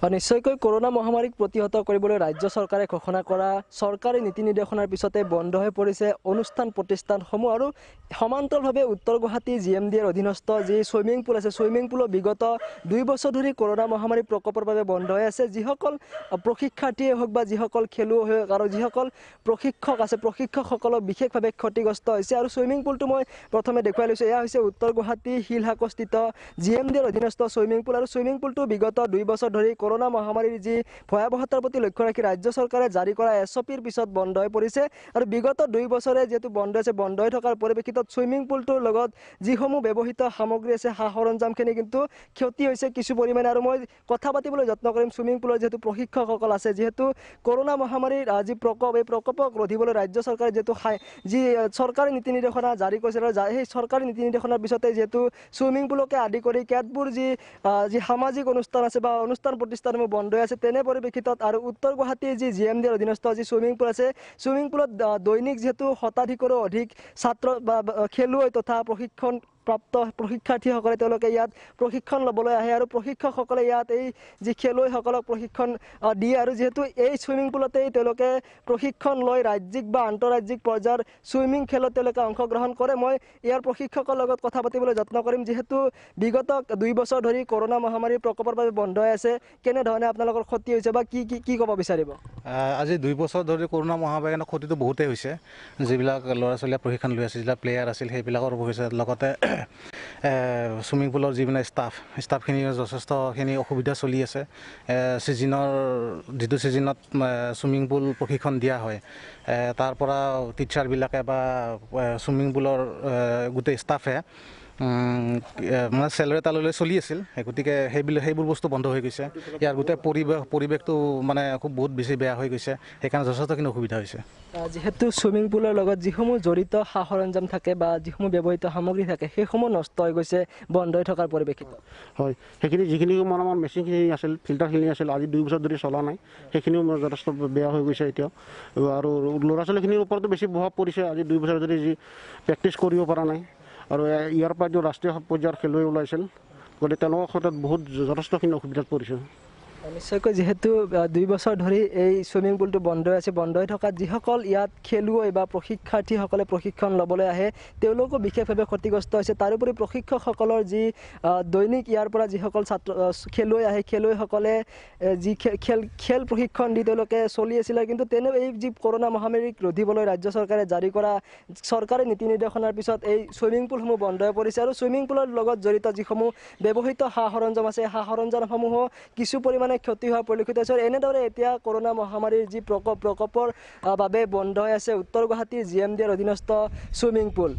নিশ্চয়কৈ কৰোনা মহামাৰীক প্ৰতিহত কৰিবলৈ ৰাজ্য চৰকাৰে ঘোষণা কৰা চৰকাৰী নীতি নিৰ্দেশনাৰ পিছতে বন্ধ হৈ পৰিছে অনুষ্ঠান প্ৰতিষ্ঠানসমূহ আৰু সমান্তৰালভাৱে উত্তৰ গুৱাহাটী GMDৰ অধীনস্থ যি সুইমিং পুল আছে সুইমিং পুলো বিগত 2 বছৰ ধৰি কৰোনা মহামাৰী প্ৰকোপৰ বাবে বন্ধ হৈ আছে। যিসকল প্ৰশিক্ষাৰ্থীয়ে হওক বা যিসকল খেলুৱৈ হওক আৰু যিসকল প্ৰশিক্ষক আছে প্ৰশিক্ষকসকলক বিশেষভাৱে ক্ষতিগ্ৰস্ত হৈছে। আৰু সুইমিং পুলটো মই প্ৰথমে দেখুৱাই লৈছোঁ, এয়া হৈছে উত্তৰ গুৱাহাটী শিলহাকস্থিত GMDৰ অধীনস্থ সুইমিং পুল। আৰু সুইমিং পুলটো বিগত 2 বছৰ ধৰি কৰোনা মহামাৰীৰ যি ভয়াৱহতাৰ প্ৰতি লক্ষ্য ৰাখি ৰাজ্য চৰকাৰে জাৰি কৰা SOPৰ পিছত বন্ধ হৈ পৰিছে। আৰু বিগত 2 বছৰে যেহেতু বন্ধ হৈছে, বন্ধ হৈ থকাৰ পৰিপ্ৰেক্ষিতত সুইমিং পুলটোৰ লগত যিসমূহ ব্যৱহৃত সামগ্ৰী আছে সা সৰঞ্জামখিনি কিন্তু ক্ষতি হৈছে কিছু পৰিমাণে। আৰু মই কথা পাতিবলৈ যত্ন কৰিম সুইমিং পুলৰ যিহেতু প্ৰশিক্ষকসকল আছে, যিহেতু কৰোনা মহামাৰীৰ যি প্ৰকোপ এই প্ৰকোপক ৰোধিবলৈ ৰাজ্য চৰকাৰে যিহেতু যি চৰকাৰী নীতি নিৰ্দেশনা জাৰি কৰিছে আৰু সেই চৰকাৰী নীতি নিৰ্দেশনাৰ পিছতে যিহেতু সুইমিং পুলকে আদি কৰি কেতবোৰ যি সামাজিক অনুষ্ঠান আছে বা অনুষ্ঠান প্ৰতিষ্ঠানসমূহ বন্ধ হৈ আছে, তেনে পৰিপ্ৰেক্ষিতত আৰু উত্তৰ গুৱাহাটীৰ যি GMDৰ অধীনস্থ যি সুইমিং পুল আছে, সুইমিং পুলত দৈনিক যিহেতু শতাধিকৰো অধিক ছাত্ৰ বা খেলুৱৈ তথা প্ৰাপ্ত প্ৰশিক্ষাৰ্থীসকলে তেওঁলোকে ইয়াত প্ৰশিক্ষণ ল'বলৈ আহে আৰু প্ৰশিক্ষকসকলে ইয়াত এই যি খেলুৱৈসকলক প্ৰশিক্ষণ দিয়ে। আৰু যিহেতু এই সুইমিং পুলতেই তেওঁলোকে প্ৰশিক্ষণ লৈ ৰাজ্যিক বা আন্তঃৰাজ্যিক পৰ্যায়ৰ সুইমিং খেলত তেওঁলোকে অংশগ্ৰহণ কৰে। মই ইয়াৰ প্ৰশিক্ষকৰ লগত কথা পাতিবলৈ যত্ন কৰিম। যিহেতু বিগত 2 বছৰ ধৰি কৰোনা মহামাৰীৰ প্ৰকোপৰ বাবে বন্ধ হৈ আছে, কেনেধৰণে আপোনালোকৰ ক্ষতি হৈছে বা কি ক'ব বিচাৰিব? আজি 2 বছৰ ধৰি কৰোনা মহামাৰীৰ ক্ষতিটো বহুতেই হৈছে। যিবিলাক ল'ৰা ছোৱালীয়ে প্ৰশিক্ষণ লৈ আছিল, যিবিলাক প্লেয়াৰ আছিল, সেইবিলাকৰ হৈছে। লগতে চুইমিং পুলৰ যিবিলাক ষ্টাফখিনিৰ যথেষ্টখিনি অসুবিধা চলি আছে। যিটো ছিজনত চুইমিং পুল প্ৰশিক্ষণ দিয়া হয়, তাৰ পৰা টিচাৰবিলাকে বা চুইমিং পুলৰ গোটেই ষ্টাফে মানে চেলৰি তাললৈ চলি আছিল। গতিকে সেইবোৰ বস্তু বন্ধ হৈ গৈছে। ইয়াৰ গোটেই পৰিৱেশটো মানে বহুত বেছি বেয়া হৈ গৈছে। সেইকাৰণে যথেষ্টখিনি অসুবিধা হৈছে। যিহেতু চুইমিং পুলৰ লগত যিসমূহ জড়িত সা সৰঞ্জাম থাকে বা যিসমূহ ব্যৱহৃত সামগ্ৰী থাকে, সেইসমূহ নষ্ট হৈ গৈছে বন্ধ হৈ থকাৰ পৰিপ্ৰেক্ষিতত। হয়, যিখিনি মানে আমাৰ মেচিনখিনি আছিল, ফিল্টাৰখিনি আছিল, আজি 2 বছৰ ধৰি চলা নাই। সেইখিনিও যথেষ্ট বেয়া হৈ গৈছে এতিয়াও। আৰু ল'ৰা ছোৱালীখিনিৰ ওপৰতো বেছি প্ৰভাৱ পৰিছে। আজি 2 বছৰ ধৰি যি প্ৰেক্টিছ কৰিব পৰা নাই। আৰু ইয়াৰ পৰা যিটো ৰাষ্ট্ৰীয় পৰ্যায়ৰ খেলুৱৈ ওলাইছিল, গতিকে তেওঁলোকৰ ক্ষেত্ৰত যথেষ্টখিনি অসুবিধাত পৰিছে। নিশ্চয়কৈ যিহেতু 2 বছৰ ধৰি এই চুইমিং পুলটো বন্ধ হৈ আছে, বন্ধ হৈ থকাত যিসকল ইয়াত খেলুৱৈ বা প্ৰশিক্ষাৰ্থীসকলে প্ৰশিক্ষণ ল'বলৈ আহে তেওঁলোকো বিশেষভাৱে ক্ষতিগ্ৰস্ত হৈছে। তাৰোপৰি প্ৰশিক্ষকসকলৰ যি দৈনিক ইয়াৰ পৰা যিসকল খেলুৱৈ আহে, খেলুৱৈসকলে যি খেল প্ৰশিক্ষণ দি তেওঁলোকে চলি আছিলে। কিন্তু এই যি কৰোনা মহামাৰীক ৰোধিবলৈ ৰাজ্য চৰকাৰে জাৰি কৰা চৰকাৰী নীতি নিৰ্দেশনাৰ পিছত এই চুইমিং পুলসমূহ বন্ধ হৈ পৰিছে। আৰু চুইমিং পুলৰ লগত জড়িত যিসমূহ ব্যৱহৃত সা সৰঞ্জাম আছে, সা সৰঞ্জামসমূহো কিছু পৰিমাণে ক্ষতি হোৱা পৰিলক্ষিত হৈছে। এনেদৰে এতিয়া কৰোনা মহামাৰীৰ যি প্ৰকোপৰ বাবে বন্ধ হৈ আছে উত্তৰ গুৱাহাটীৰ GMDৰ অধীনস্থ চুইমিং পুল।